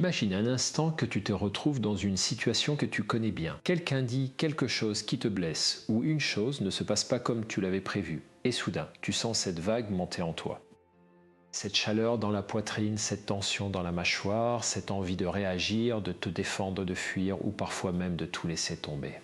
Imagine un instant que tu te retrouves dans une situation que tu connais bien. Quelqu'un dit quelque chose qui te blesse ou une chose ne se passe pas comme tu l'avais prévu. Et soudain, tu sens cette vague monter en toi. Cette chaleur dans la poitrine, cette tension dans la mâchoire, cette envie de réagir, de te défendre, de fuir ou parfois même de tout laisser tomber.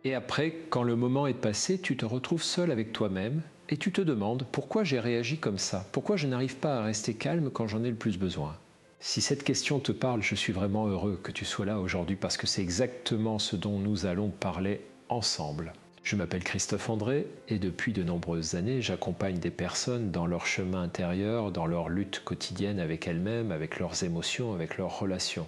Et après, quand le moment est passé, tu te retrouves seul avec toi-même et tu te demandes pourquoi j'ai réagi comme ça, pourquoi je n'arrive pas à rester calme quand j'en ai le plus besoin. Si cette question te parle, je suis vraiment heureux que tu sois là aujourd'hui parce que c'est exactement ce dont nous allons parler ensemble. Je m'appelle Christophe André et depuis de nombreuses années, j'accompagne des personnes dans leur chemin intérieur, dans leur lutte quotidienne avec elles-mêmes, avec leurs émotions, avec leurs relations.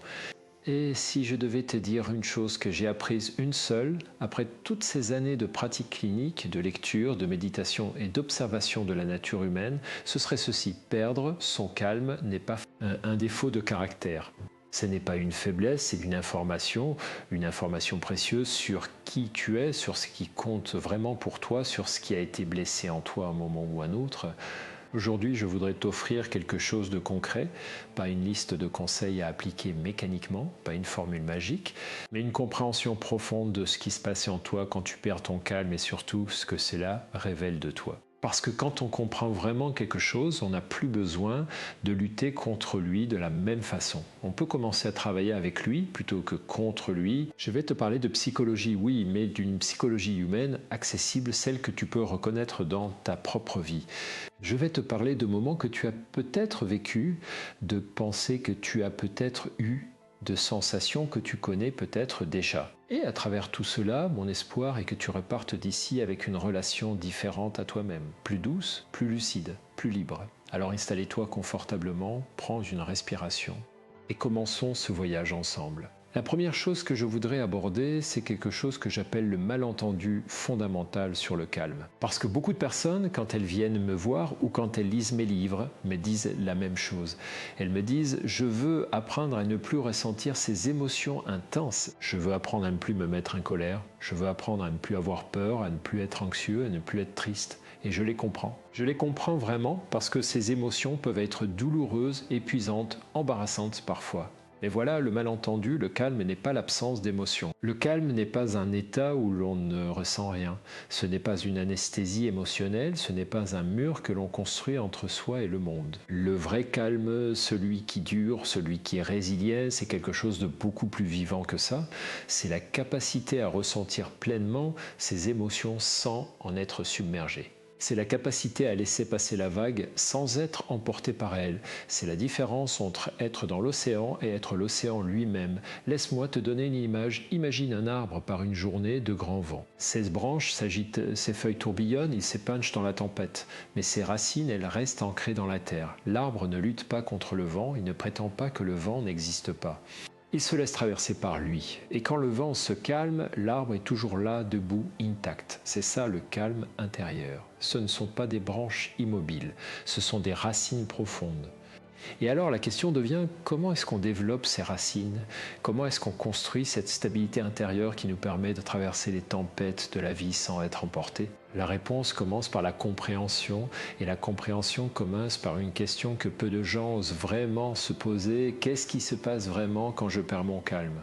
Et si je devais te dire une chose que j'ai apprise une seule, après toutes ces années de pratique clinique, de lecture, de méditation et d'observation de la nature humaine, ce serait ceci: perdre son calme n'est pas un défaut de caractère. Ce n'est pas une faiblesse, c'est une information précieuse sur qui tu es, sur ce qui compte vraiment pour toi, sur ce qui a été blessé en toi à un moment ou un autre. Aujourd'hui, je voudrais t'offrir quelque chose de concret, pas une liste de conseils à appliquer mécaniquement, pas une formule magique, mais une compréhension profonde de ce qui se passait en toi quand tu perds ton calme et surtout ce que cela révèle de toi. Parce que quand on comprend vraiment quelque chose, on n'a plus besoin de lutter contre lui de la même façon. On peut commencer à travailler avec lui plutôt que contre lui. Je vais te parler de psychologie, oui, mais d'une psychologie humaine accessible, celle que tu peux reconnaître dans ta propre vie. Je vais te parler de moments que tu as peut-être vécu, de pensées que tu as peut-être eues, de sensations que tu connais peut-être déjà. Et à travers tout cela, mon espoir est que tu repartes d'ici avec une relation différente à toi-même, plus douce, plus lucide, plus libre. Alors installe-toi confortablement, prends une respiration et commençons ce voyage ensemble. La première chose que je voudrais aborder, c'est quelque chose que j'appelle le malentendu fondamental sur le calme. Parce que beaucoup de personnes, quand elles viennent me voir ou quand elles lisent mes livres, me disent la même chose. Elles me disent: je veux apprendre à ne plus ressentir ces émotions intenses. Je veux apprendre à ne plus me mettre en colère. Je veux apprendre à ne plus avoir peur, à ne plus être anxieux, à ne plus être triste. Et je les comprends. Je les comprends vraiment parce que ces émotions peuvent être douloureuses, épuisantes, embarrassantes parfois. Mais voilà, le malentendu, le calme n'est pas l'absence d'émotion. Le calme n'est pas un état où l'on ne ressent rien. Ce n'est pas une anesthésie émotionnelle, ce n'est pas un mur que l'on construit entre soi et le monde. Le vrai calme, celui qui dure, celui qui est résilient, c'est quelque chose de beaucoup plus vivant que ça. C'est la capacité à ressentir pleinement ces émotions sans en être submergé. C'est la capacité à laisser passer la vague sans être emporté par elle. C'est la différence entre être dans l'océan et être l'océan lui-même. Laisse-moi te donner une image. Imagine un arbre par une journée de grand vent. Ses branches s'agitent, ses feuilles tourbillonnent, il s'épanche dans la tempête. Mais ses racines, elles restent ancrées dans la terre. L'arbre ne lutte pas contre le vent, il ne prétend pas que le vent n'existe pas. Il se laisse traverser par lui. Et quand le vent se calme, l'arbre est toujours là, debout, intact. C'est ça le calme intérieur. Ce ne sont pas des branches immobiles, ce sont des racines profondes. Et alors la question devient: comment est-ce qu'on développe ces racines? Comment est-ce qu'on construit cette stabilité intérieure qui nous permet de traverser les tempêtes de la vie sans être emporté? La réponse commence par la compréhension, et la compréhension commence par une question que peu de gens osent vraiment se poser: qu'est-ce qui se passe vraiment quand je perds mon calme?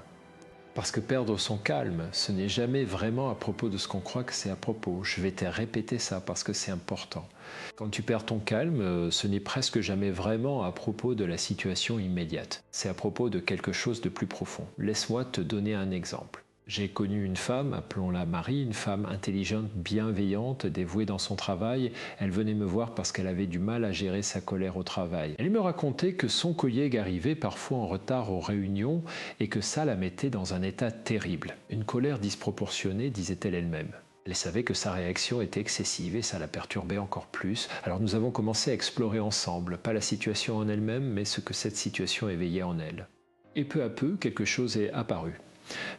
Parce que perdre son calme, ce n'est jamais vraiment à propos de ce qu'on croit que c'est à propos. Je vais te répéter ça parce que c'est important. Quand tu perds ton calme, ce n'est presque jamais vraiment à propos de la situation immédiate. C'est à propos de quelque chose de plus profond. Laisse-moi te donner un exemple. J'ai connu une femme, appelons-la Marie, une femme intelligente, bienveillante, dévouée dans son travail. Elle venait me voir parce qu'elle avait du mal à gérer sa colère au travail. Elle me racontait que son collègue arrivait parfois en retard aux réunions et que ça la mettait dans un état terrible. Une colère disproportionnée, disait-elle elle-même. Elle savait que sa réaction était excessive et ça la perturbait encore plus. Alors nous avons commencé à explorer ensemble, pas la situation en elle-même, mais ce que cette situation éveillait en elle. Et peu à peu, quelque chose est apparu.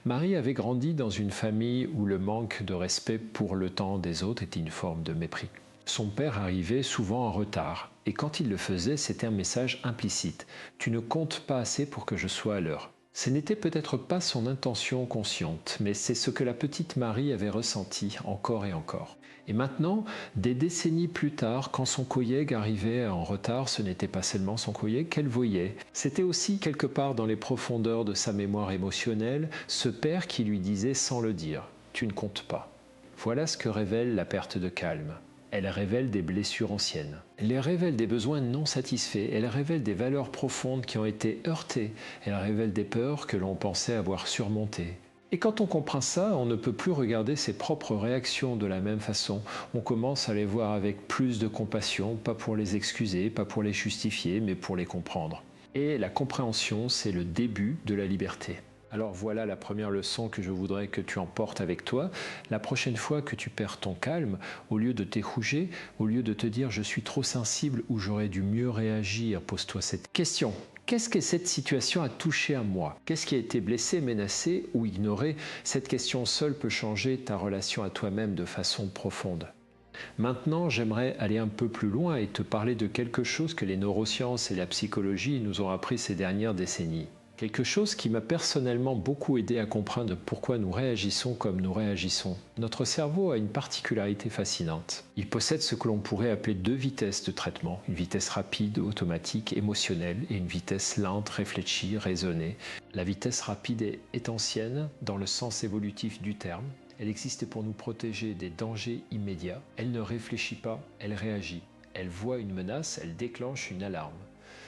Marie avait grandi dans une famille où le manque de respect pour le temps des autres était une forme de mépris. Son père arrivait souvent en retard, et quand il le faisait, c'était un message implicite: tu ne comptes pas assez pour que je sois à l'heure. Ce n'était peut-être pas son intention consciente, mais c'est ce que la petite Marie avait ressenti encore et encore. Et maintenant, des décennies plus tard, quand son collègue arrivait en retard, ce n'était pas seulement son collègue qu'elle voyait. C'était aussi quelque part dans les profondeurs de sa mémoire émotionnelle, ce père qui lui disait sans le dire « tu ne comptes pas ». Voilà ce que révèle la perte de calme. Elle révèle des blessures anciennes. Elle révèle des besoins non satisfaits. Elle révèle des valeurs profondes qui ont été heurtées. Elle révèle des peurs que l'on pensait avoir surmontées. Et quand on comprend ça, on ne peut plus regarder ses propres réactions de la même façon. On commence à les voir avec plus de compassion, pas pour les excuser, pas pour les justifier, mais pour les comprendre. Et la compréhension, c'est le début de la liberté. Alors voilà la première leçon que je voudrais que tu emportes avec toi. La prochaine fois que tu perds ton calme, au lieu de t'érouger, au lieu de te dire « je suis trop sensible » ou « j'aurais dû mieux réagir », pose-toi cette question. Qu'est-ce que cette situation a touché à moi? Qu'est-ce qui a été blessé, menacé ou ignoré? Cette question seule peut changer ta relation à toi-même de façon profonde. Maintenant, j'aimerais aller un peu plus loin et te parler de quelque chose que les neurosciences et la psychologie nous ont appris ces dernières décennies. Quelque chose qui m'a personnellement beaucoup aidé à comprendre pourquoi nous réagissons comme nous réagissons. Notre cerveau a une particularité fascinante. Il possède ce que l'on pourrait appeler deux vitesses de traitement. Une vitesse rapide, automatique, émotionnelle et une vitesse lente, réfléchie, raisonnée. La vitesse rapide est ancienne dans le sens évolutif du terme. Elle existe pour nous protéger des dangers immédiats. Elle ne réfléchit pas, elle réagit. Elle voit une menace, elle déclenche une alarme.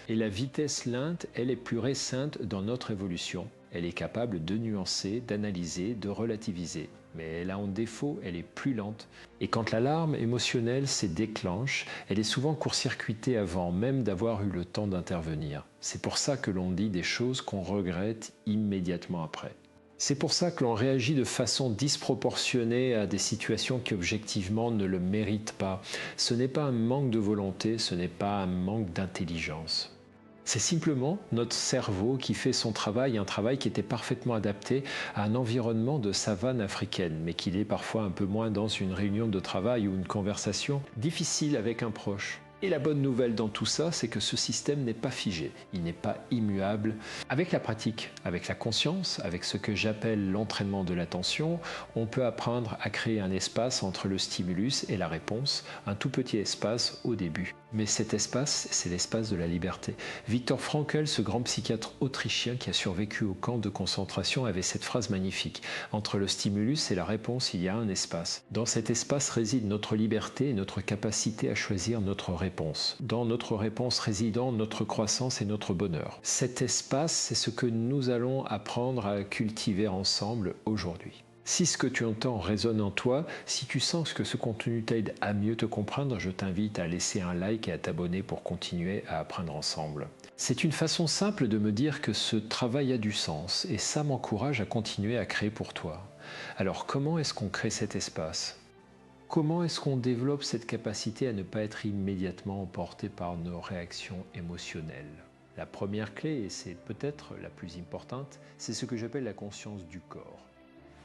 Et la vitesse lente, elle est plus récente dans notre évolution. Elle est capable de nuancer, d'analyser, de relativiser. Mais elle a un défaut, elle est plus lente. Et quand l'alarme émotionnelle se déclenche, elle est souvent court-circuitée avant même d'avoir eu le temps d'intervenir. C'est pour ça que l'on dit des choses qu'on regrette immédiatement après. C'est pour ça que l'on réagit de façon disproportionnée à des situations qui objectivement ne le méritent pas. Ce n'est pas un manque de volonté, ce n'est pas un manque d'intelligence. C'est simplement notre cerveau qui fait son travail, un travail qui était parfaitement adapté à un environnement de savane africaine, mais qu'il est parfois un peu moins dans une réunion de travail ou une conversation difficile avec un proche. Et la bonne nouvelle dans tout ça, c'est que ce système n'est pas figé, il n'est pas immuable. Avec la pratique, avec la conscience, avec ce que j'appelle l'entraînement de l'attention, on peut apprendre à créer un espace entre le stimulus et la réponse, un tout petit espace au début. Mais cet espace, c'est l'espace de la liberté. Viktor Frankl, ce grand psychiatre autrichien qui a survécu au camp de concentration, avait cette phrase magnifique. Entre le stimulus et la réponse, il y a un espace. Dans cet espace réside notre liberté et notre capacité à choisir notre réponse. Dans notre réponse résident notre croissance et notre bonheur. Cet espace, c'est ce que nous allons apprendre à cultiver ensemble aujourd'hui. Si ce que tu entends résonne en toi, si tu sens que ce contenu t'aide à mieux te comprendre, je t'invite à laisser un like et à t'abonner pour continuer à apprendre ensemble. C'est une façon simple de me dire que ce travail a du sens et ça m'encourage à continuer à créer pour toi. Alors comment est-ce qu'on crée cet espace ? Comment est-ce qu'on développe cette capacité à ne pas être immédiatement emporté par nos réactions émotionnelles ? La première clé, et c'est peut-être la plus importante, c'est ce que j'appelle la conscience du corps.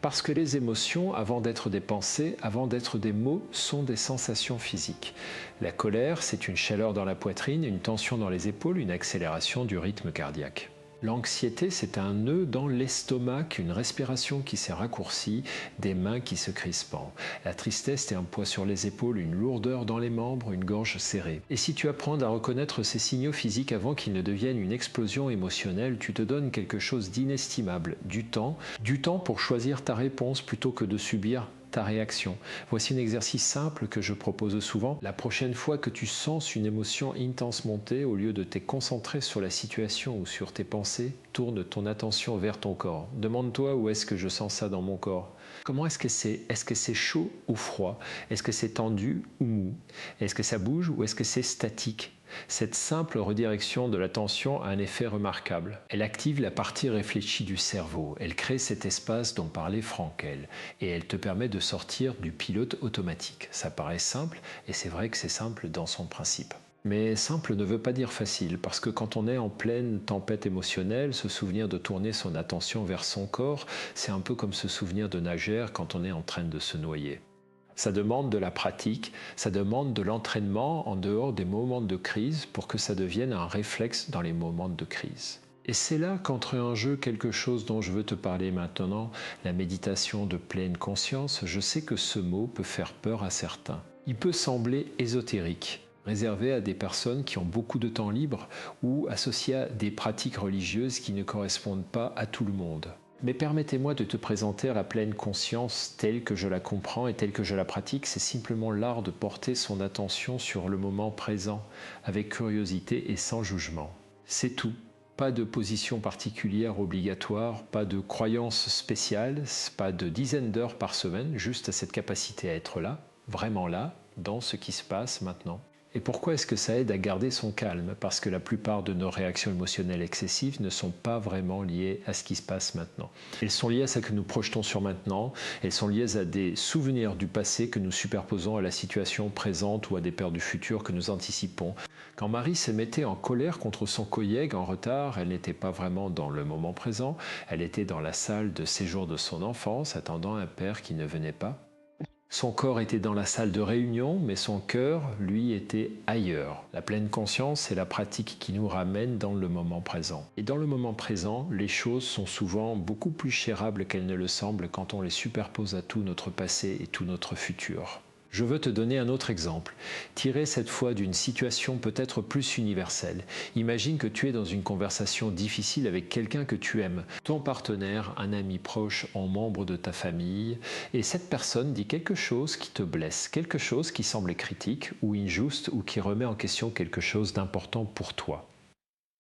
Parce que les émotions, avant d'être des pensées, avant d'être des mots, sont des sensations physiques. La colère, c'est une chaleur dans la poitrine, une tension dans les épaules, une accélération du rythme cardiaque. L'anxiété, c'est un nœud dans l'estomac, une respiration qui s'est raccourcie, des mains qui se crispent. La tristesse, c'est un poids sur les épaules, une lourdeur dans les membres, une gorge serrée. Et si tu apprends à reconnaître ces signaux physiques avant qu'ils ne deviennent une explosion émotionnelle, tu te donnes quelque chose d'inestimable, du temps pour choisir ta réponse plutôt que de subir ta réaction. Voici un exercice simple que je propose souvent. La prochaine fois que tu sens une émotion intense monter, au lieu de te concentrer sur la situation ou sur tes pensées, tourne ton attention vers ton corps. Demande-toi où est-ce que je sens ça dans mon corps. Comment est-ce que c'est? Est-ce que c'est chaud ou froid? Est-ce que c'est tendu ou mou? Est-ce que ça bouge ou est-ce que c'est statique? Cette simple redirection de l'attention a un effet remarquable. Elle active la partie réfléchie du cerveau. Elle crée cet espace dont parlait Frankl. Et elle te permet de sortir du pilote automatique. Ça paraît simple, et c'est vrai que c'est simple dans son principe. Mais simple ne veut pas dire facile, parce que quand on est en pleine tempête émotionnelle, se souvenir de tourner son attention vers son corps, c'est un peu comme se souvenir de nager quand on est en train de se noyer. Ça demande de la pratique, ça demande de l'entraînement en dehors des moments de crise pour que ça devienne un réflexe dans les moments de crise. Et c'est là qu'entre en jeu quelque chose dont je veux te parler maintenant, la méditation de pleine conscience. Je sais que ce mot peut faire peur à certains. Il peut sembler ésotérique, réservé à des personnes qui ont beaucoup de temps libre ou associé à des pratiques religieuses qui ne correspondent pas à tout le monde. Mais permettez-moi de te présenter la pleine conscience telle que je la comprends et telle que je la pratique. C'est simplement l'art de porter son attention sur le moment présent, avec curiosité et sans jugement. C'est tout. Pas de position particulière obligatoire, pas de croyance spéciale, pas de dizaines d'heures par semaine, juste cette capacité à être là, vraiment là, dans ce qui se passe maintenant. Et pourquoi est-ce que ça aide à garder son calme? Parce que la plupart de nos réactions émotionnelles excessives ne sont pas vraiment liées à ce qui se passe maintenant. Elles sont liées à ce que nous projetons sur maintenant, elles sont liées à des souvenirs du passé que nous superposons à la situation présente ou à des peurs du futur que nous anticipons. Quand Marie se mettait en colère contre son collègue en retard, elle n'était pas vraiment dans le moment présent, elle était dans la salle de séjour de son enfance, attendant un père qui ne venait pas. Son corps était dans la salle de réunion, mais son cœur, lui, était ailleurs. La pleine conscience, c'est la pratique qui nous ramène dans le moment présent. Et dans le moment présent, les choses sont souvent beaucoup plus chérables qu'elles ne le semblent quand on les superpose à tout notre passé et tout notre futur. Je veux te donner un autre exemple, tiré cette fois d'une situation peut-être plus universelle. Imagine que tu es dans une conversation difficile avec quelqu'un que tu aimes, ton partenaire, un ami proche, un membre de ta famille, et cette personne dit quelque chose qui te blesse, quelque chose qui semble critique ou injuste ou qui remet en question quelque chose d'important pour toi.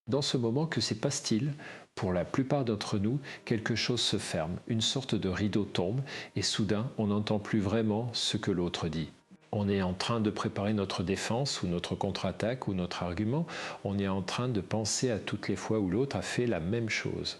Dans ce moment, que se passe-t-il? Pour la plupart d'entre nous, quelque chose se ferme, une sorte de rideau tombe et soudain, on n'entend plus vraiment ce que l'autre dit. On est en train de préparer notre défense ou notre contre-attaque ou notre argument, on est en train de penser à toutes les fois où l'autre a fait la même chose.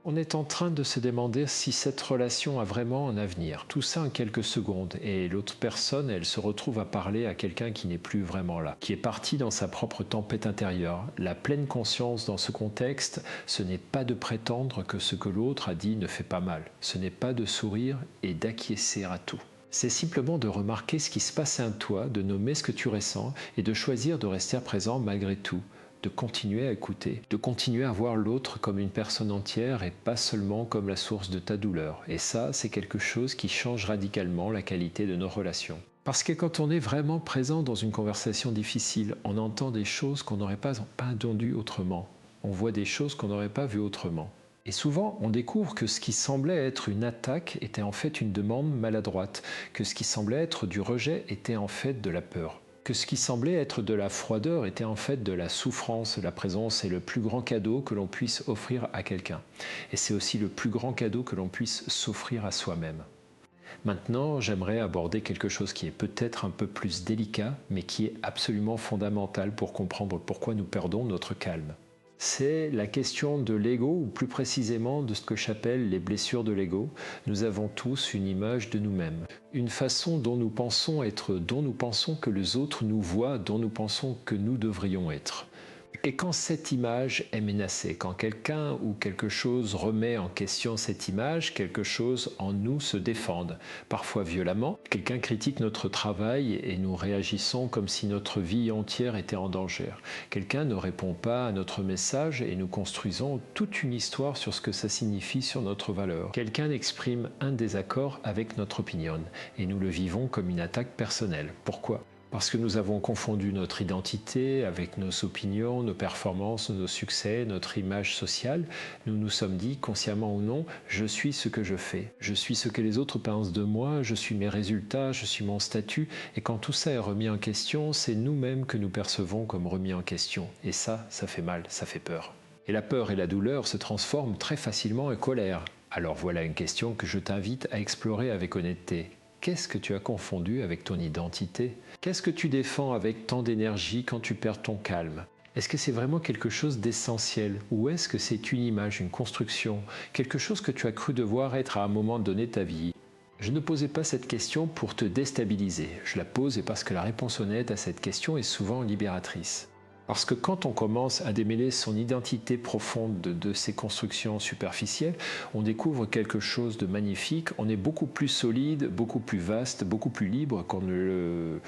On est en train de se demander si cette relation a vraiment un avenir. Tout ça en quelques secondes. Et l'autre personne, elle se retrouve à parler à quelqu'un qui n'est plus vraiment là, qui est parti dans sa propre tempête intérieure. La pleine conscience dans ce contexte, ce n'est pas de prétendre que ce que l'autre a dit ne fait pas mal. Ce n'est pas de sourire et d'acquiescer à tout. C'est simplement de remarquer ce qui se passe en toi, de nommer ce que tu ressens et de choisir de rester présent malgré tout. De continuer à écouter, de continuer à voir l'autre comme une personne entière et pas seulement comme la source de ta douleur. Et ça, c'est quelque chose qui change radicalement la qualité de nos relations. Parce que quand on est vraiment présent dans une conversation difficile, on entend des choses qu'on n'aurait pas entendues autrement. On voit des choses qu'on n'aurait pas vues autrement. Et souvent, on découvre que ce qui semblait être une attaque était en fait une demande maladroite, que ce qui semblait être du rejet était en fait de la peur. Que ce qui semblait être de la froideur était en fait de la souffrance. La présence est le plus grand cadeau que l'on puisse offrir à quelqu'un. Et c'est aussi le plus grand cadeau que l'on puisse s'offrir à soi-même. Maintenant, j'aimerais aborder quelque chose qui est peut-être un peu plus délicat, mais qui est absolument fondamental pour comprendre pourquoi nous perdons notre calme. C'est la question de l'ego, ou plus précisément de ce que j'appelle les blessures de l'ego. Nous avons tous une image de nous-mêmes, une façon dont nous pensons être, dont nous pensons que les autres nous voient, dont nous pensons que nous devrions être. Et quand cette image est menacée, quand quelqu'un ou quelque chose remet en question cette image, quelque chose en nous se défende, parfois violemment. Quelqu'un critique notre travail et nous réagissons comme si notre vie entière était en danger. Quelqu'un ne répond pas à notre message et nous construisons toute une histoire sur ce que ça signifie sur notre valeur. Quelqu'un exprime un désaccord avec notre opinion et nous le vivons comme une attaque personnelle. Pourquoi ? Parce que nous avons confondu notre identité avec nos opinions, nos performances, nos succès, notre image sociale. Nous nous sommes dit, consciemment ou non, je suis ce que je fais. Je suis ce que les autres pensent de moi, je suis mes résultats, je suis mon statut. Et quand tout ça est remis en question, c'est nous-mêmes que nous percevons comme remis en question. Et ça fait mal, ça fait peur. Et la peur et la douleur se transforment très facilement en colère. Alors voilà une question que je t'invite à explorer avec honnêteté. Qu'est-ce que tu as confondu avec ton identité? Qu'est-ce que tu défends avec tant d'énergie quand tu perds ton calme? Est-ce que c'est vraiment quelque chose d'essentiel? Ou est-ce que c'est une image, une construction, quelque chose que tu as cru devoir être à un moment donné de ta vie? Je ne posais pas cette question pour te déstabiliser. Je la pose parce que la réponse honnête à cette question est souvent libératrice. Parce que quand on commence à démêler son identité profonde de ses constructions superficielles, on découvre quelque chose de magnifique, on est beaucoup plus solide, beaucoup plus vaste, beaucoup plus libre qu'on ne le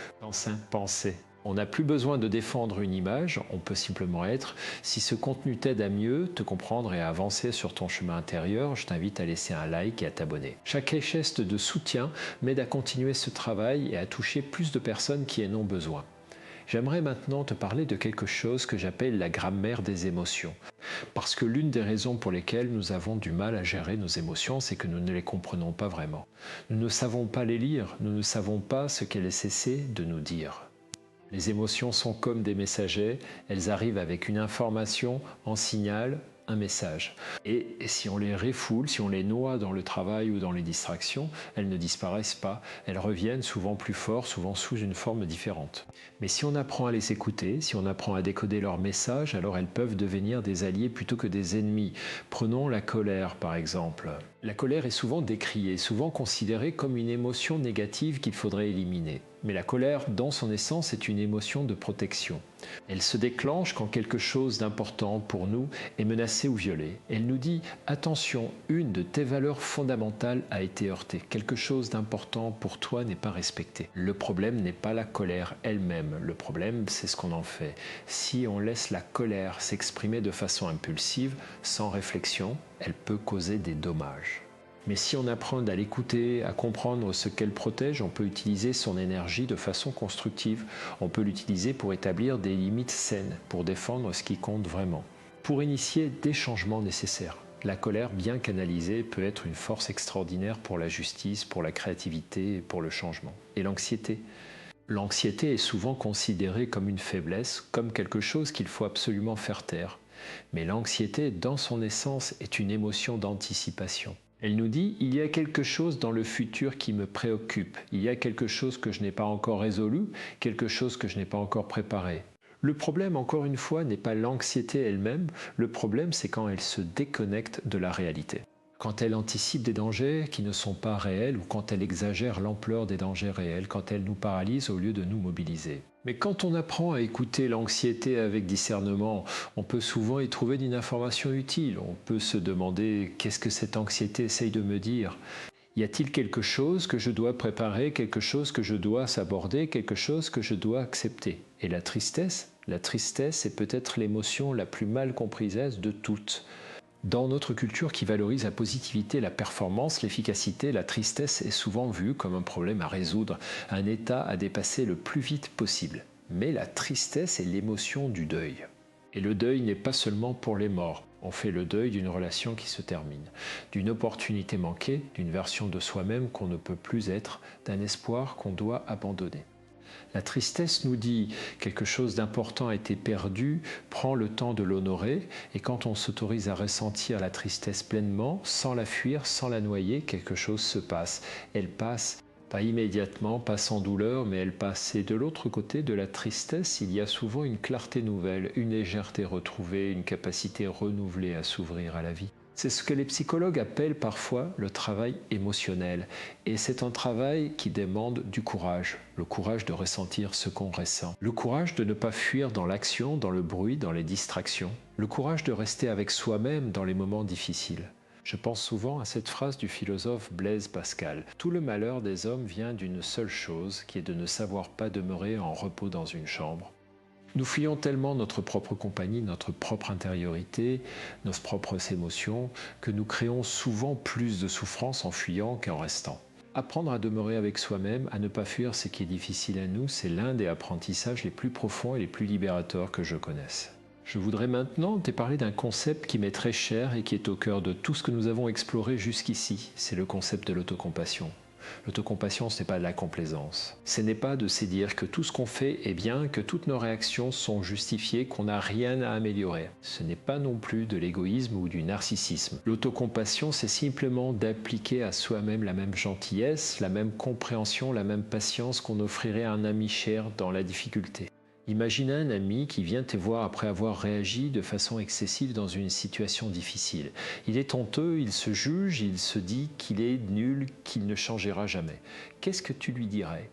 pensait. On n'a plus besoin de défendre une image, on peut simplement être. Si ce contenu t'aide à mieux te comprendre et à avancer sur ton chemin intérieur, je t'invite à laisser un like et à t'abonner. Chaque geste de soutien m'aide à continuer ce travail et à toucher plus de personnes qui en ont besoin. J'aimerais maintenant te parler de quelque chose que j'appelle la grammaire des émotions. Parce que l'une des raisons pour lesquelles nous avons du mal à gérer nos émotions, c'est que nous ne les comprenons pas vraiment. Nous ne savons pas les lire, nous ne savons pas ce qu'elles essaient de nous dire. Les émotions sont comme des messagers, elles arrivent avec une information, en signal, un message. Et si on les refoule, si on les noie dans le travail ou dans les distractions, elles ne disparaissent pas, elles reviennent souvent plus fort, souvent sous une forme différente. Mais si on apprend à les écouter, si on apprend à décoder leurs messages, alors elles peuvent devenir des alliés plutôt que des ennemis. Prenons la colère par exemple. La colère est souvent décriée, souvent considérée comme une émotion négative qu'il faudrait éliminer. Mais la colère, dans son essence, est une émotion de protection. Elle se déclenche quand quelque chose d'important pour nous est menacé ou violé. Elle nous dit « Attention, une de tes valeurs fondamentales a été heurtée. Quelque chose d'important pour toi n'est pas respecté. » Le problème n'est pas la colère elle-même. Le problème, c'est ce qu'on en fait. Si on laisse la colère s'exprimer de façon impulsive, sans réflexion, elle peut causer des dommages. Mais si on apprend à l'écouter, à comprendre ce qu'elle protège, on peut utiliser son énergie de façon constructive. On peut l'utiliser pour établir des limites saines, pour défendre ce qui compte vraiment, pour initier des changements nécessaires. La colère, bien canalisée, peut être une force extraordinaire pour la justice, pour la créativité et pour le changement. Et l'anxiété ? L'anxiété est souvent considérée comme une faiblesse, comme quelque chose qu'il faut absolument faire taire. Mais l'anxiété, dans son essence, est une émotion d'anticipation. Elle nous dit « il y a quelque chose dans le futur qui me préoccupe, il y a quelque chose que je n'ai pas encore résolu, quelque chose que je n'ai pas encore préparé ». Le problème, encore une fois, n'est pas l'anxiété elle-même, le problème c'est quand elle se déconnecte de la réalité. Quand elle anticipe des dangers qui ne sont pas réels ou quand elle exagère l'ampleur des dangers réels, quand elle nous paralyse au lieu de nous mobiliser. Mais quand on apprend à écouter l'anxiété avec discernement, on peut souvent y trouver une information utile. On peut se demander qu'est-ce que cette anxiété essaye de me dire ? Y a-t-il quelque chose que je dois préparer, quelque chose que je dois aborder, quelque chose que je dois accepter ? Et la tristesse est peut-être l'émotion la plus mal comprise de toutes. Dans notre culture qui valorise la positivité, la performance, l'efficacité, la tristesse est souvent vue comme un problème à résoudre, un état à dépasser le plus vite possible. Mais la tristesse est l'émotion du deuil. Et le deuil n'est pas seulement pour les morts. On fait le deuil d'une relation qui se termine, d'une opportunité manquée, d'une version de soi-même qu'on ne peut plus être, d'un espoir qu'on doit abandonner. La tristesse nous dit quelque chose d'important a été perdu, prends le temps de l'honorer, et quand on s'autorise à ressentir la tristesse pleinement, sans la fuir, sans la noyer, quelque chose se passe. Elle passe, pas immédiatement, pas sans douleur, mais elle passe. Et de l'autre côté de la tristesse, il y a souvent une clarté nouvelle, une légèreté retrouvée, une capacité renouvelée à s'ouvrir à la vie. C'est ce que les psychologues appellent parfois le travail émotionnel. Et c'est un travail qui demande du courage. Le courage de ressentir ce qu'on ressent. Le courage de ne pas fuir dans l'action, dans le bruit, dans les distractions. Le courage de rester avec soi-même dans les moments difficiles. Je pense souvent à cette phrase du philosophe Blaise Pascal. « Tout le malheur des hommes vient d'une seule chose, qui est de ne savoir pas demeurer en repos dans une chambre. » Nous fuyons tellement notre propre compagnie, notre propre intériorité, nos propres émotions, que nous créons souvent plus de souffrance en fuyant qu'en restant. Apprendre à demeurer avec soi-même, à ne pas fuir ce qui est difficile à nous, c'est l'un des apprentissages les plus profonds et les plus libérateurs que je connaisse. Je voudrais maintenant te parler d'un concept qui m'est très cher et qui est au cœur de tout ce que nous avons exploré jusqu'ici, c'est le concept de l'autocompassion. L'autocompassion, ce n'est pas de la complaisance. Ce n'est pas de se dire que tout ce qu'on fait est bien, que toutes nos réactions sont justifiées, qu'on n'a rien à améliorer. Ce n'est pas non plus de l'égoïsme ou du narcissisme. L'autocompassion, c'est simplement d'appliquer à soi-même la même gentillesse, la même compréhension, la même patience qu'on offrirait à un ami cher dans la difficulté. Imaginez un ami qui vient te voir après avoir réagi de façon excessive dans une situation difficile. Il est honteux, il se juge, il se dit qu'il est nul, qu'il ne changera jamais. Qu'est-ce que tu lui dirais ?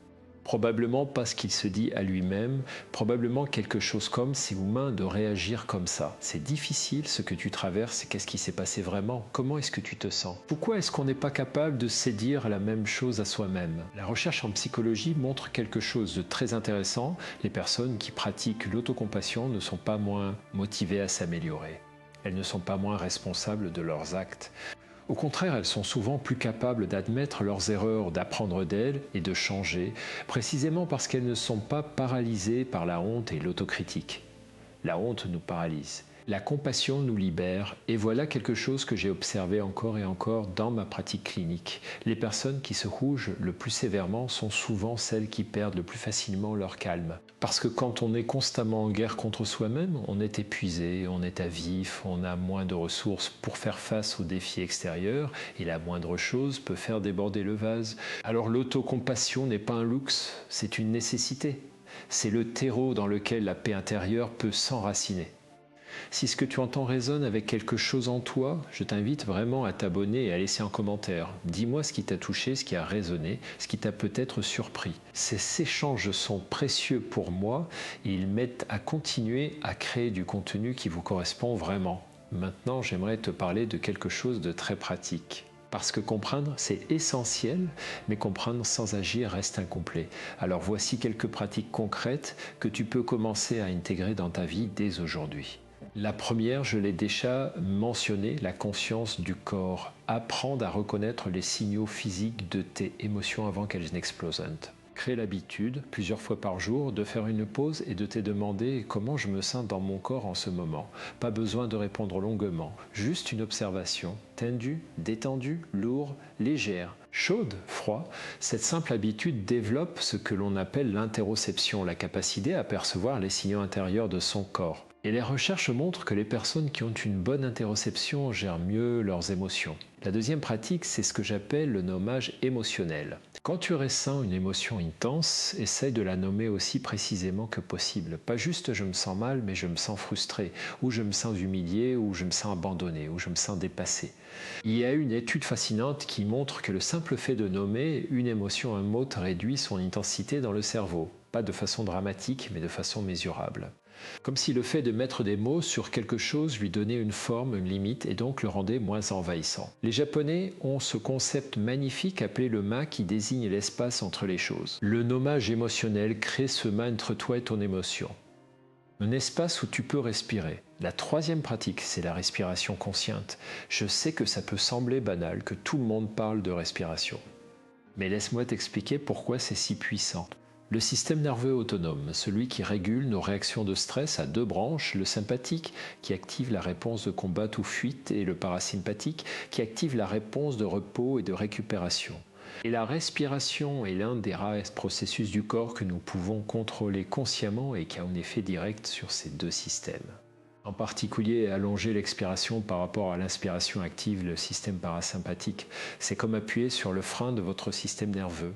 Probablement parce qu'il se dit à lui-même, probablement quelque chose comme c'est humain de réagir comme ça. C'est difficile ce que tu traverses, qu'est-ce qui s'est passé vraiment, comment est-ce que tu te sens? Pourquoi est-ce qu'on n'est pas capable de se dire la même chose à soi-même? La recherche en psychologie montre quelque chose de très intéressant. Les personnes qui pratiquent l'autocompassion ne sont pas moins motivées à s'améliorer. Elles ne sont pas moins responsables de leurs actes. Au contraire, elles sont souvent plus capables d'admettre leurs erreurs, d'apprendre d'elles et de changer, précisément parce qu'elles ne sont pas paralysées par la honte et l'autocritique. La honte nous paralyse. La compassion nous libère, et voilà quelque chose que j'ai observé encore et encore dans ma pratique clinique. Les personnes qui se rougent le plus sévèrement sont souvent celles qui perdent le plus facilement leur calme. Parce que quand on est constamment en guerre contre soi-même, on est épuisé, on est à vif, on a moins de ressources pour faire face aux défis extérieurs, et la moindre chose peut faire déborder le vase. Alors l'autocompassion n'est pas un luxe, c'est une nécessité. C'est le terreau dans lequel la paix intérieure peut s'enraciner. Si ce que tu entends résonne avec quelque chose en toi, je t'invite vraiment à t'abonner et à laisser un commentaire. Dis-moi ce qui t'a touché, ce qui a résonné, ce qui t'a peut-être surpris. Ces échanges sont précieux pour moi et ils m'aident à continuer à créer du contenu qui vous correspond vraiment. Maintenant, j'aimerais te parler de quelque chose de très pratique. Parce que comprendre, c'est essentiel, mais comprendre sans agir reste incomplet. Alors voici quelques pratiques concrètes que tu peux commencer à intégrer dans ta vie dès aujourd'hui. La première, je l'ai déjà mentionné, la conscience du corps. Apprendre à reconnaître les signaux physiques de tes émotions avant qu'elles n'explosent. Crée l'habitude, plusieurs fois par jour, de faire une pause et de te demander comment je me sens dans mon corps en ce moment. Pas besoin de répondre longuement, juste une observation. Tendue, détendue, lourde, légère, chaude, froid. Cette simple habitude développe ce que l'on appelle l'interoception, la capacité à percevoir les signaux intérieurs de son corps. Et les recherches montrent que les personnes qui ont une bonne interoception gèrent mieux leurs émotions. La deuxième pratique, c'est ce que j'appelle le nommage émotionnel. Quand tu ressens une émotion intense, essaye de la nommer aussi précisément que possible. Pas juste je me sens mal, mais je me sens frustré, ou je me sens humilié, ou je me sens abandonné, ou je me sens dépassé. Il y a une étude fascinante qui montre que le simple fait de nommer une émotion, un mot, réduit son intensité dans le cerveau. Pas de façon dramatique, mais de façon mesurable. Comme si le fait de mettre des mots sur quelque chose lui donnait une forme, une limite et donc le rendait moins envahissant. Les Japonais ont ce concept magnifique appelé le ma qui désigne l'espace entre les choses. Le nommage émotionnel crée ce ma entre toi et ton émotion. Un espace où tu peux respirer. La troisième pratique, c'est la respiration consciente. Je sais que ça peut sembler banal, que tout le monde parle de respiration. Mais laisse-moi t'expliquer pourquoi c'est si puissant. Le système nerveux autonome, celui qui régule nos réactions de stress, a deux branches, le sympathique qui active la réponse de combat ou fuite et le parasympathique qui active la réponse de repos et de récupération. Et la respiration est l'un des rares processus du corps que nous pouvons contrôler consciemment et qui a un effet direct sur ces deux systèmes. En particulier, allonger l'expiration par rapport à l'inspiration active le système parasympathique. C'est comme appuyer sur le frein de votre système nerveux.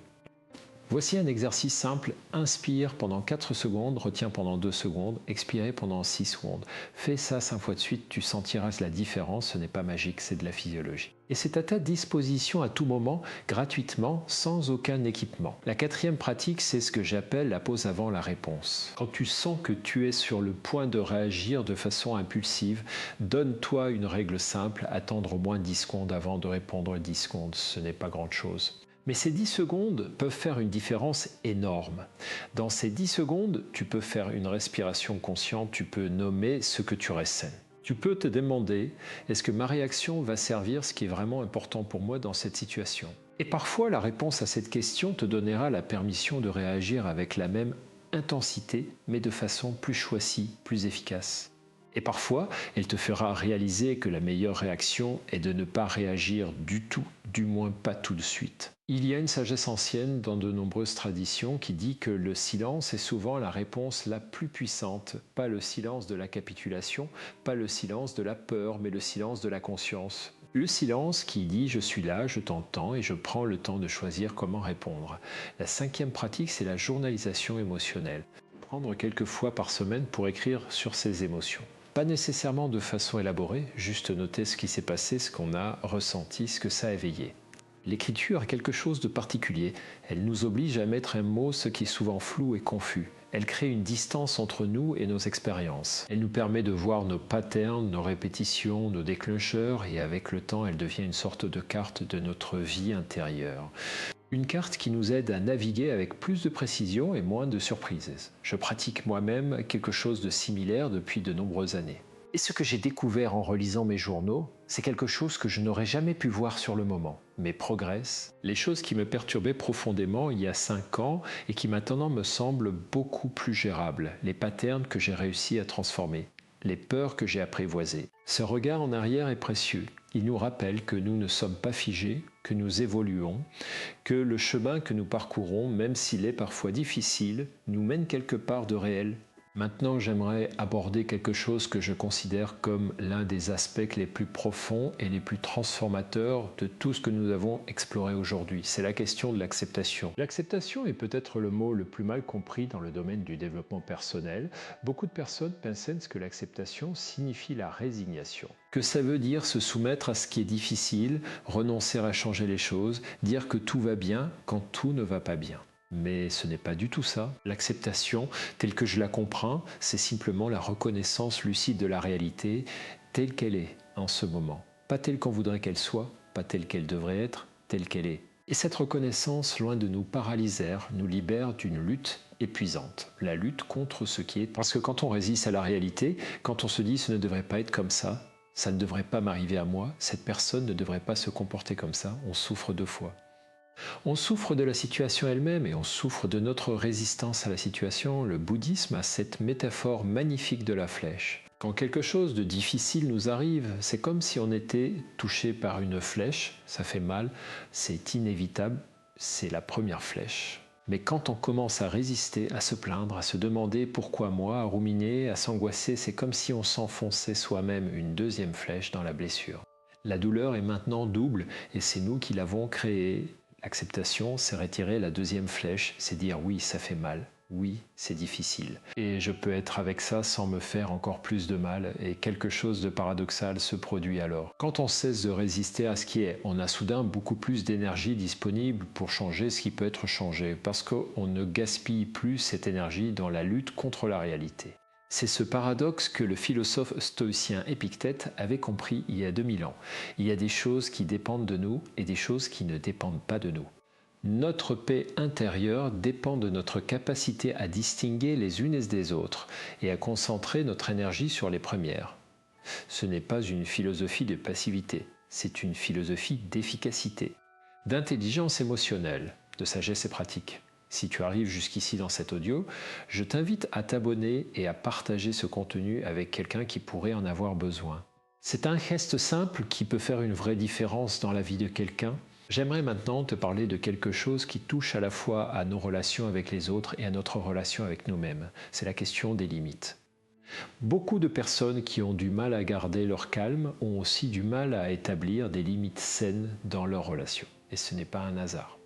Voici un exercice simple. Inspire pendant 4 secondes, retiens pendant 2 secondes, expire pendant 6 secondes. Fais ça 5 fois de suite, tu sentiras la différence, ce n'est pas magique, c'est de la physiologie. Et c'est à ta disposition à tout moment, gratuitement, sans aucun équipement. La quatrième pratique, c'est ce que j'appelle la pause avant la réponse. Quand tu sens que tu es sur le point de réagir de façon impulsive, donne-toi une règle simple, attendre au moins 10 secondes avant de répondre. 10 secondes, ce n'est pas grand-chose. Mais ces 10 secondes peuvent faire une différence énorme. Dans ces 10 secondes, tu peux faire une respiration consciente, tu peux nommer ce que tu ressens. Tu peux te demander, est-ce que ma réaction va servir ce qui est vraiment important pour moi dans cette situation? Et parfois, la réponse à cette question te donnera la permission de réagir avec la même intensité, mais de façon plus choisie, plus efficace. Et parfois, elle te fera réaliser que la meilleure réaction est de ne pas réagir du tout, du moins pas tout de suite. Il y a une sagesse ancienne dans de nombreuses traditions qui dit que le silence est souvent la réponse la plus puissante. Pas le silence de la capitulation, pas le silence de la peur, mais le silence de la conscience. Le silence qui dit « je suis là, je t'entends et je prends le temps de choisir comment répondre ». La cinquième pratique, c'est la journalisation émotionnelle. Prendre quelques fois par semaine pour écrire sur ses émotions. Pas nécessairement de façon élaborée, juste noter ce qui s'est passé, ce qu'on a ressenti, ce que ça a éveillé. L'écriture a quelque chose de particulier. Elle nous oblige à mettre un mot, ce qui est souvent flou et confus. Elle crée une distance entre nous et nos expériences. Elle nous permet de voir nos patterns, nos répétitions, nos déclencheurs, et avec le temps, elle devient une sorte de carte de notre vie intérieure. Une carte qui nous aide à naviguer avec plus de précision et moins de surprises. Je pratique moi-même quelque chose de similaire depuis de nombreuses années. Et ce que j'ai découvert en relisant mes journaux, c'est quelque chose que je n'aurais jamais pu voir sur le moment. Mes progrès, les choses qui me perturbaient profondément il y a 5 ans et qui maintenant me semblent beaucoup plus gérables, les patterns que j'ai réussi à transformer, les peurs que j'ai apprivoisées. Ce regard en arrière est précieux. Il nous rappelle que nous ne sommes pas figés, que nous évoluons, que le chemin que nous parcourons, même s'il est parfois difficile, nous mène quelque part de réel. Maintenant, j'aimerais aborder quelque chose que je considère comme l'un des aspects les plus profonds et les plus transformateurs de tout ce que nous avons exploré aujourd'hui. C'est la question de l'acceptation. L'acceptation est peut-être le mot le plus mal compris dans le domaine du développement personnel. Beaucoup de personnes pensent que l'acceptation signifie la résignation. Que ça veut dire se soumettre à ce qui est difficile, renoncer à changer les choses, dire que tout va bien quand tout ne va pas bien. Mais ce n'est pas du tout ça. L'acceptation, telle que je la comprends, c'est simplement la reconnaissance lucide de la réalité telle qu'elle est en ce moment. Pas telle qu'on voudrait qu'elle soit, pas telle qu'elle devrait être, telle qu'elle est. Et cette reconnaissance, loin de nous paralyser, nous libère d'une lutte épuisante. La lutte contre ce qui est. Parce que quand on résiste à la réalité, quand on se dit ce ne devrait pas être comme ça ne devrait pas m'arriver à moi, cette personne ne devrait pas se comporter comme ça, on souffre 2 fois. On souffre de la situation elle-même et on souffre de notre résistance à la situation. Le bouddhisme a cette métaphore magnifique de la flèche. Quand quelque chose de difficile nous arrive, c'est comme si on était touché par une flèche, ça fait mal, c'est inévitable, c'est la première flèche. Mais quand on commence à résister, à se plaindre, à se demander pourquoi moi, à ruminer, à s'angoisser, c'est comme si on s'enfonçait soi-même une 2e flèche dans la blessure. La douleur est maintenant double et c'est nous qui l'avons créée. L'acceptation, c'est retirer la 2e flèche, c'est dire oui, ça fait mal, oui, c'est difficile. Et je peux être avec ça sans me faire encore plus de mal et quelque chose de paradoxal se produit alors. Quand on cesse de résister à ce qui est, on a soudain beaucoup plus d'énergie disponible pour changer ce qui peut être changé parce qu'on ne gaspille plus cette énergie dans la lutte contre la réalité. C'est ce paradoxe que le philosophe stoïcien Épictète avait compris il y a 2000 ans. Il y a des choses qui dépendent de nous et des choses qui ne dépendent pas de nous. Notre paix intérieure dépend de notre capacité à distinguer les unes des autres et à concentrer notre énergie sur les premières. Ce n'est pas une philosophie de passivité, c'est une philosophie d'efficacité, d'intelligence émotionnelle, de sagesse et pratique. Si tu arrives jusqu'ici dans cet audio, je t'invite à t'abonner et à partager ce contenu avec quelqu'un qui pourrait en avoir besoin. C'est un geste simple qui peut faire une vraie différence dans la vie de quelqu'un. J'aimerais maintenant te parler de quelque chose qui touche à la fois à nos relations avec les autres et à notre relation avec nous-mêmes. C'est la question des limites. Beaucoup de personnes qui ont du mal à garder leur calme ont aussi du mal à établir des limites saines dans leurs relations. Et ce n'est pas un hasard.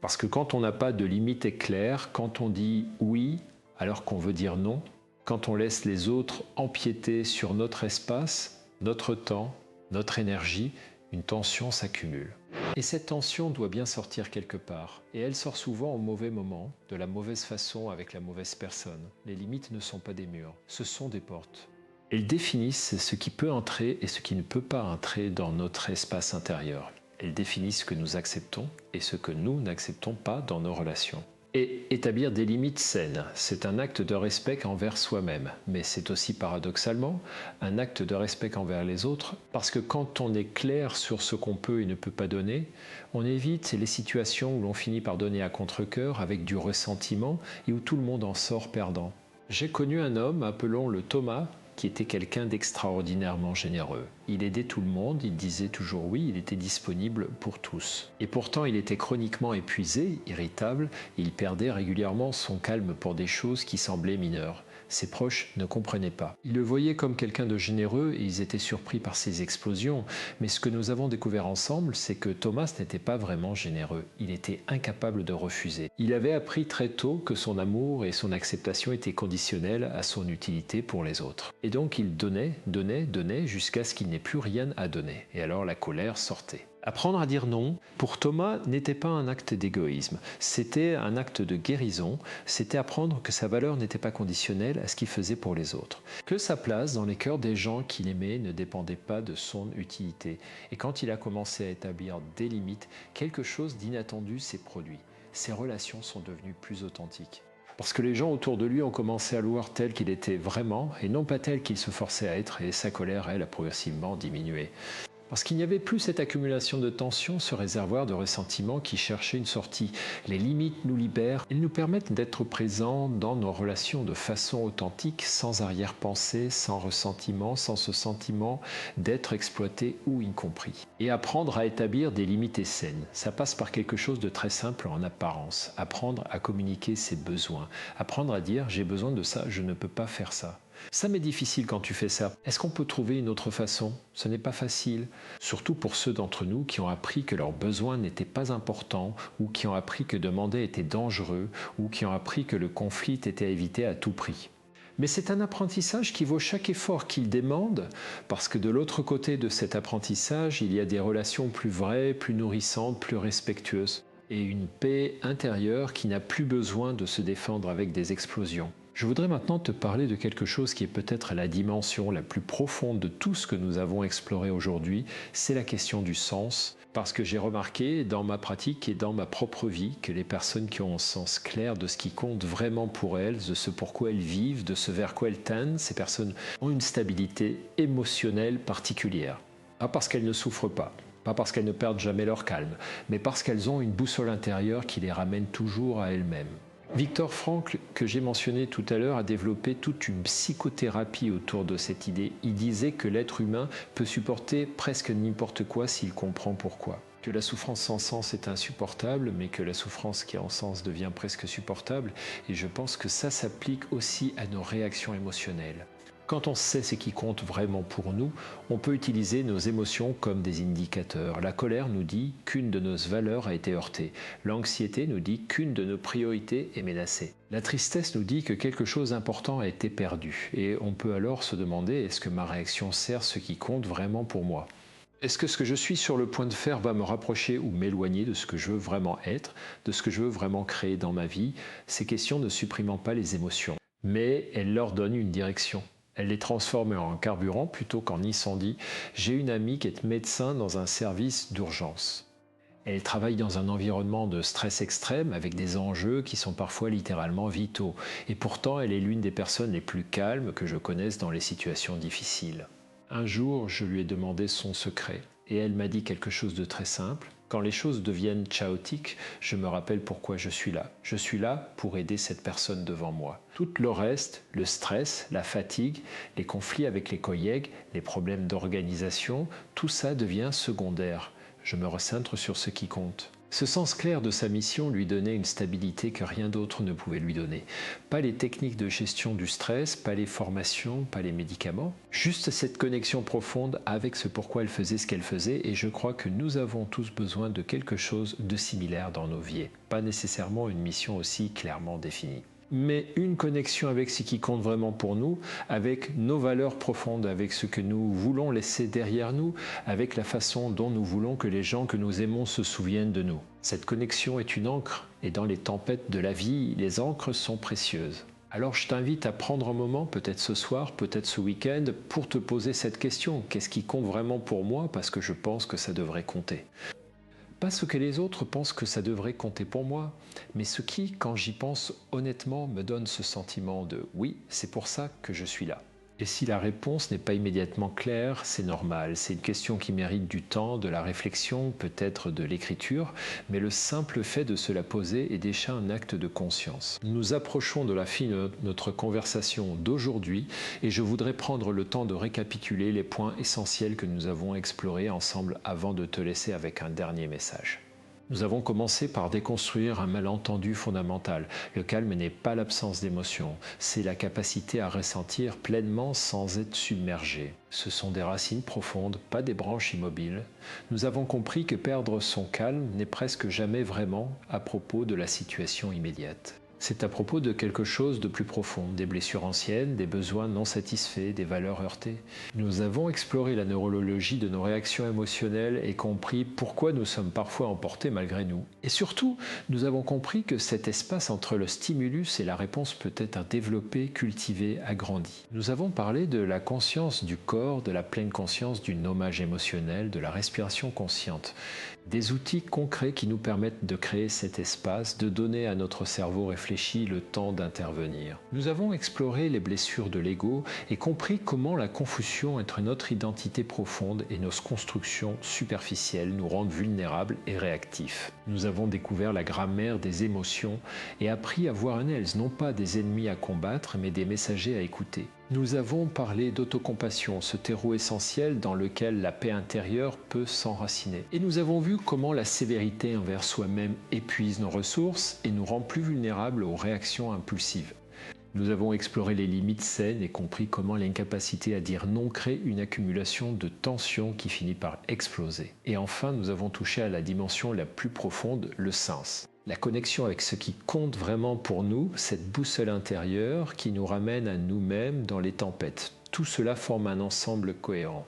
Parce que quand on n'a pas de limite claire, quand on dit oui alors qu'on veut dire non, quand on laisse les autres empiéter sur notre espace, notre temps, notre énergie, une tension s'accumule. Et cette tension doit bien sortir quelque part. Et elle sort souvent au mauvais moment, de la mauvaise façon avec la mauvaise personne. Les limites ne sont pas des murs, ce sont des portes. Elles définissent ce qui peut entrer et ce qui ne peut pas entrer dans notre espace intérieur. Elles définissent ce que nous acceptons et ce que nous n'acceptons pas dans nos relations. Et établir des limites saines, c'est un acte de respect envers soi-même, mais c'est aussi paradoxalement un acte de respect envers les autres, parce que quand on est clair sur ce qu'on peut et ne peut pas donner, on évite les situations où l'on finit par donner à contre-cœur avec du ressentiment et où tout le monde en sort perdant. J'ai connu un homme, appelons-le Thomas, qui était quelqu'un d'extraordinairement généreux. Il aidait tout le monde, il disait toujours oui, il était disponible pour tous. Et pourtant, il était chroniquement épuisé, irritable, et il perdait régulièrement son calme pour des choses qui semblaient mineures. Ses proches ne comprenaient pas. Ils le voyaient comme quelqu'un de généreux et ils étaient surpris par ses explosions. Mais ce que nous avons découvert ensemble, c'est que Thomas n'était pas vraiment généreux. Il était incapable de refuser. Il avait appris très tôt que son amour et son acceptation étaient conditionnels à son utilité pour les autres. Et donc il donnait jusqu'à ce qu'il n'ait plus rien à donner. Et alors la colère sortait. Apprendre à dire non, pour Thomas, n'était pas un acte d'égoïsme, c'était un acte de guérison, c'était apprendre que sa valeur n'était pas conditionnelle à ce qu'il faisait pour les autres, que sa place dans les cœurs des gens qu'il aimait ne dépendait pas de son utilité. Et quand il a commencé à établir des limites, quelque chose d'inattendu s'est produit. Ses relations sont devenues plus authentiques. Parce que les gens autour de lui ont commencé à le voir tel qu'il était vraiment et non pas tel qu'il se forçait à être, et sa colère, elle, a progressivement diminué. Parce qu'il n'y avait plus cette accumulation de tensions, ce réservoir de ressentiment qui cherchait une sortie. Les limites nous libèrent, elles nous permettent d'être présents dans nos relations de façon authentique, sans arrière-pensée, sans ressentiment, sans ce sentiment d'être exploité ou incompris. Et apprendre à établir des limites saines, ça passe par quelque chose de très simple en apparence. Apprendre à communiquer ses besoins, apprendre à dire « j'ai besoin de ça, je ne peux pas faire ça ». Ça m'est difficile quand tu fais ça. Est-ce qu'on peut trouver une autre façon? Ce n'est pas facile. Surtout pour ceux d'entre nous qui ont appris que leurs besoins n'étaient pas importants, ou qui ont appris que demander était dangereux, ou qui ont appris que le conflit était à éviter à tout prix. Mais c'est un apprentissage qui vaut chaque effort qu'il demande, parce que de l'autre côté de cet apprentissage, il y a des relations plus vraies, plus nourrissantes, plus respectueuses, et une paix intérieure qui n'a plus besoin de se défendre avec des explosions. Je voudrais maintenant te parler de quelque chose qui est peut-être la dimension la plus profonde de tout ce que nous avons exploré aujourd'hui, c'est la question du sens, parce que j'ai remarqué dans ma pratique et dans ma propre vie que les personnes qui ont un sens clair de ce qui compte vraiment pour elles, de ce pourquoi elles vivent, de ce vers quoi elles tendent, ces personnes ont une stabilité émotionnelle particulière. Pas parce qu'elles ne souffrent pas parce qu'elles ne perdent jamais leur calme, mais parce qu'elles ont une boussole intérieure qui les ramène toujours à elles-mêmes. Viktor Frankl, que j'ai mentionné tout à l'heure, a développé toute une psychothérapie autour de cette idée. Il disait que l'être humain peut supporter presque n'importe quoi s'il comprend pourquoi. Que la souffrance sans sens est insupportable, mais que la souffrance qui a un sens devient presque supportable. Et je pense que ça s'applique aussi à nos réactions émotionnelles. Quand on sait ce qui compte vraiment pour nous, on peut utiliser nos émotions comme des indicateurs. La colère nous dit qu'une de nos valeurs a été heurtée. L'anxiété nous dit qu'une de nos priorités est menacée. La tristesse nous dit que quelque chose d'important a été perdu. Et on peut alors se demander, est-ce que ma réaction sert ce qui compte vraiment pour moi ? Est-ce que ce que je suis sur le point de faire va me rapprocher ou m'éloigner de ce que je veux vraiment être, de ce que je veux vraiment créer dans ma vie? Ces questions ne suppriment pas les émotions, mais elles leur donnent une direction. Elle les transforme en carburant plutôt qu'en incendie. J'ai une amie qui est médecin dans un service d'urgence. Elle travaille dans un environnement de stress extrême avec des enjeux qui sont parfois littéralement vitaux. Et pourtant, elle est l'une des personnes les plus calmes que je connaisse dans les situations difficiles. Un jour, je lui ai demandé son secret et elle m'a dit quelque chose de très simple. Quand les choses deviennent chaotiques, je me rappelle pourquoi je suis là. Je suis là pour aider cette personne devant moi. Tout le reste, le stress, la fatigue, les conflits avec les collègues, les problèmes d'organisation, tout ça devient secondaire. Je me recentre sur ce qui compte. Ce sens clair de sa mission lui donnait une stabilité que rien d'autre ne pouvait lui donner. Pas les techniques de gestion du stress, pas les formations, pas les médicaments. Juste cette connexion profonde avec ce pourquoi elle faisait ce qu'elle faisait, et je crois que nous avons tous besoin de quelque chose de similaire dans nos vies. Pas nécessairement une mission aussi clairement définie, mais une connexion avec ce qui compte vraiment pour nous, avec nos valeurs profondes, avec ce que nous voulons laisser derrière nous, avec la façon dont nous voulons que les gens que nous aimons se souviennent de nous. Cette connexion est une ancre, et dans les tempêtes de la vie, les ancres sont précieuses. Alors je t'invite à prendre un moment, peut-être ce soir, peut-être ce week-end, pour te poser cette question. Qu'est-ce qui compte vraiment pour moi? Parce que je pense que ça devrait compter. Pas ce que les autres pensent que ça devrait compter pour moi, mais ce qui, quand j'y pense honnêtement, me donne ce sentiment de « oui, c'est pour ça que je suis là ». Et si la réponse n'est pas immédiatement claire, c'est normal. C'est une question qui mérite du temps, de la réflexion, peut-être de l'écriture, mais le simple fait de se la poser est déjà un acte de conscience. Nous approchons de la fin de notre conversation d'aujourd'hui et je voudrais prendre le temps de récapituler les points essentiels que nous avons explorés ensemble avant de te laisser avec un dernier message. Nous avons commencé par déconstruire un malentendu fondamental. Le calme n'est pas l'absence d'émotion, c'est la capacité à ressentir pleinement sans être submergé. Ce sont des racines profondes, pas des branches immobiles. Nous avons compris que perdre son calme n'est presque jamais vraiment à propos de la situation immédiate. C'est à propos de quelque chose de plus profond, des blessures anciennes, des besoins non satisfaits, des valeurs heurtées. Nous avons exploré la neurologie de nos réactions émotionnelles et compris pourquoi nous sommes parfois emportés malgré nous. Et surtout, nous avons compris que cet espace entre le stimulus et la réponse peut être développé, cultivé, agrandi. Nous avons parlé de la conscience du corps, de la pleine conscience du nommage émotionnel, de la respiration consciente. Des outils concrets qui nous permettent de créer cet espace, de donner à notre cerveau réfléchi le temps d'intervenir. Nous avons exploré les blessures de l'ego et compris comment la confusion entre notre identité profonde et nos constructions superficielles nous rendent vulnérables et réactifs. Nous avons découvert la grammaire des émotions et appris à voir en elles non pas des ennemis à combattre, mais des messagers à écouter. Nous avons parlé d'autocompassion, ce terreau essentiel dans lequel la paix intérieure peut s'enraciner. Et nous avons vu comment la sévérité envers soi-même épuise nos ressources et nous rend plus vulnérables aux réactions impulsives. Nous avons exploré les limites saines et compris comment l'incapacité à dire non crée une accumulation de tensions qui finit par exploser. Et enfin, nous avons touché à la dimension la plus profonde, le sens. La connexion avec ce qui compte vraiment pour nous, cette boussole intérieure qui nous ramène à nous-mêmes dans les tempêtes. Tout cela forme un ensemble cohérent.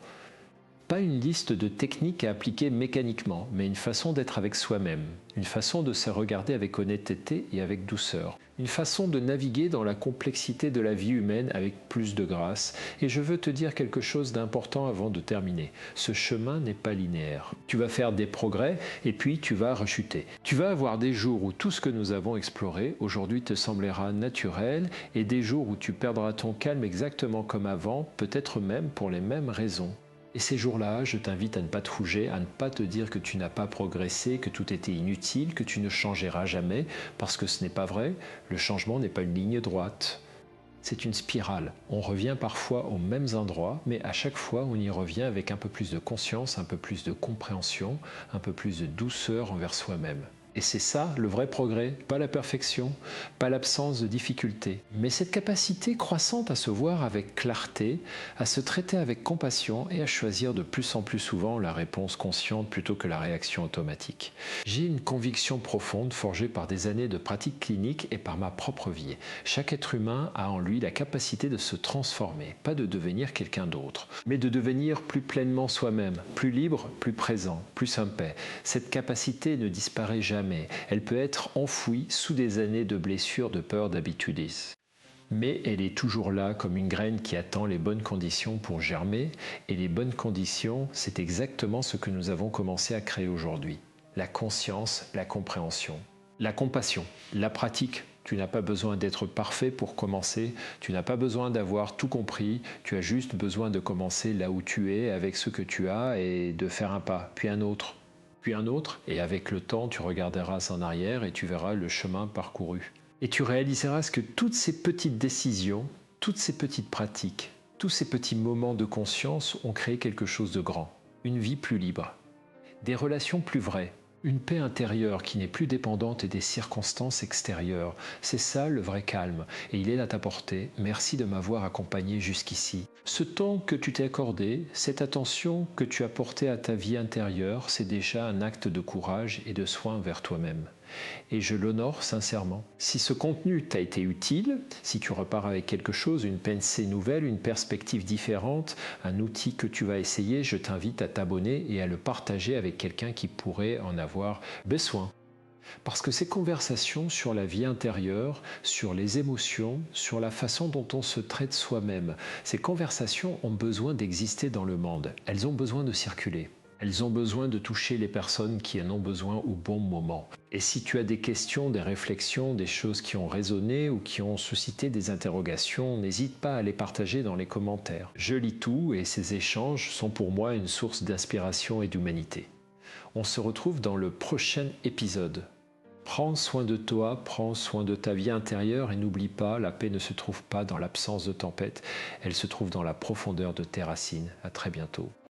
Pas une liste de techniques à appliquer mécaniquement, mais une façon d'être avec soi-même, une façon de se regarder avec honnêteté et avec douceur, une façon de naviguer dans la complexité de la vie humaine avec plus de grâce. Et je veux te dire quelque chose d'important avant de terminer. Ce chemin n'est pas linéaire. Tu vas faire des progrès et puis tu vas rechuter. Tu vas avoir des jours où tout ce que nous avons exploré aujourd'hui te semblera naturel et des jours où tu perdras ton calme exactement comme avant, peut-être même pour les mêmes raisons. Et ces jours-là, je t'invite à ne pas te rouger, à ne pas te dire que tu n'as pas progressé, que tout était inutile, que tu ne changeras jamais, parce que ce n'est pas vrai. Le changement n'est pas une ligne droite. C'est une spirale. On revient parfois aux mêmes endroits, mais à chaque fois, on y revient avec un peu plus de conscience, un peu plus de compréhension, un peu plus de douceur envers soi-même. Et c'est ça le vrai progrès, pas la perfection, pas l'absence de difficultés, mais cette capacité croissante à se voir avec clarté, à se traiter avec compassion et à choisir de plus en plus souvent la réponse consciente plutôt que la réaction automatique. J'ai une conviction profonde forgée par des années de pratique clinique et par ma propre vie. Chaque être humain a en lui la capacité de se transformer, pas de devenir quelqu'un d'autre, mais de devenir plus pleinement soi-même, plus libre, plus présent, plus en paix. Cette capacité ne disparaît jamais. Elle peut être enfouie sous des années de blessures, de peurs, d'habitudes. Mais elle est toujours là comme une graine qui attend les bonnes conditions pour germer. Et les bonnes conditions, c'est exactement ce que nous avons commencé à créer aujourd'hui. La conscience, la compréhension, la compassion, la pratique. Tu n'as pas besoin d'être parfait pour commencer, tu n'as pas besoin d'avoir tout compris, tu as juste besoin de commencer là où tu es avec ce que tu as et de faire un pas, puis un autre. Puis un autre, et avec le temps, tu regarderas en arrière et tu verras le chemin parcouru. Et tu réaliseras que toutes ces petites décisions, toutes ces petites pratiques, tous ces petits moments de conscience ont créé quelque chose de grand, une vie plus libre, des relations plus vraies, une paix intérieure qui n'est plus dépendante des circonstances extérieures. C'est ça le vrai calme, et il est à ta portée. Merci de m'avoir accompagné jusqu'ici. Ce temps que tu t'es accordé, cette attention que tu as portée à ta vie intérieure, c'est déjà un acte de courage et de soin vers toi-même. Et je l'honore sincèrement. Si ce contenu t'a été utile, si tu repars avec quelque chose, une pensée nouvelle, une perspective différente, un outil que tu vas essayer, je t'invite à t'abonner et à le partager avec quelqu'un qui pourrait en avoir besoin. Parce que ces conversations sur la vie intérieure, sur les émotions, sur la façon dont on se traite soi-même, ces conversations ont besoin d'exister dans le monde. Elles ont besoin de circuler. Elles ont besoin de toucher les personnes qui en ont besoin au bon moment. Et si tu as des questions, des réflexions, des choses qui ont résonné ou qui ont suscité des interrogations, n'hésite pas à les partager dans les commentaires. Je lis tout et ces échanges sont pour moi une source d'inspiration et d'humanité. On se retrouve dans le prochain épisode. Prends soin de toi, prends soin de ta vie intérieure et n'oublie pas, la paix ne se trouve pas dans l'absence de tempête, elle se trouve dans la profondeur de tes racines. À très bientôt.